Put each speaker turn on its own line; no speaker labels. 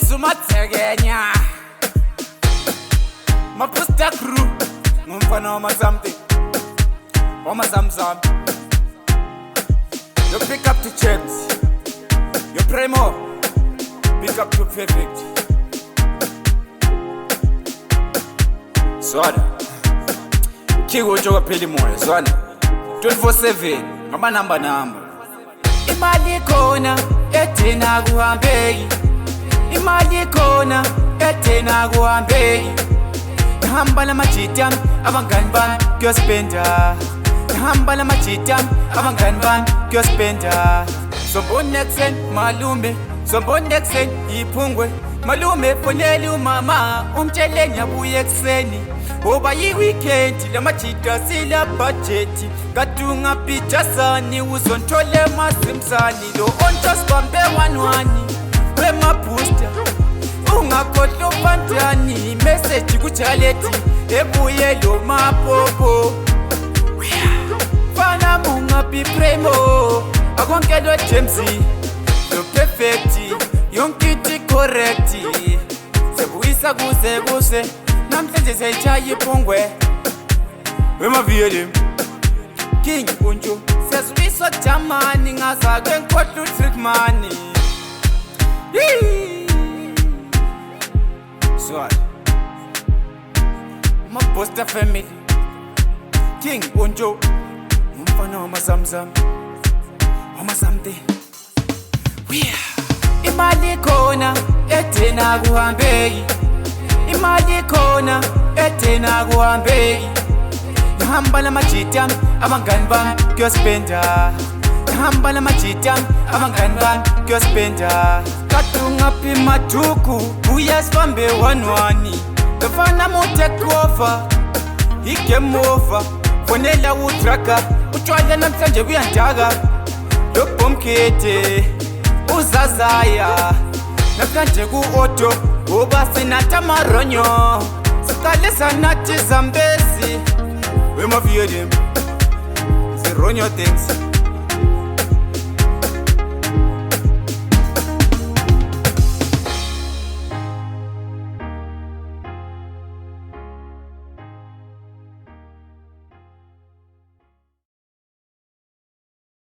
Sumategenya Mapusta crew Mumfana Wama something Wama Zamzam. You pick up to James. You pray more. Pick up to perfect. Zwana Kiwo Joga Peli Moya Zwana 24/7 Ngaba number Imali khona ethina kuhambeki. Imali khona ethina kuhambeki. Ngihamba lamajita abangani bami kuyospenda. Ngihamba lamajita abangani bami kuyospenda. Sombona ekseni malume, sombona ekseni iphungwe. Malume fonela umama umtshele ngiyabuya ekseni. Oba yi-weekend lamajita sila budget. Katunga picture sani uzontole masimsani. Lo ontos bambe wanwani wema booster. Ungakhohlwa ubandani message kujaleti ebuye lo mapopo. Fana mungapi primo akonke lo James lo perfect yonke into correct. Sebuyisa kuze namhlanje seyijaya iphungwe wema VLM King Unjo sezwiswa jamani ngazake ngikhohlwa utrick money. Zwana Maposta family King Unjo umfana Wama Zamzam Wama something. Imali khona ethina kuhambeki. Imali khona ethina kuhambeki. Ngihamba lamajita abangani bami kuyospenda. Ngihamba lamajita abangani bami kuyospenda. Katunga phi mathuku uyasibambe wanwani. Ngifana mo take over igame over. Fonela utracker utshwala namhlanje kuyandaka. Lo bomkete uzazaya namhlanje ku-auto uba sinatha amaronyo. Siqalisa nathi Zambezi wema VLM zironyo things.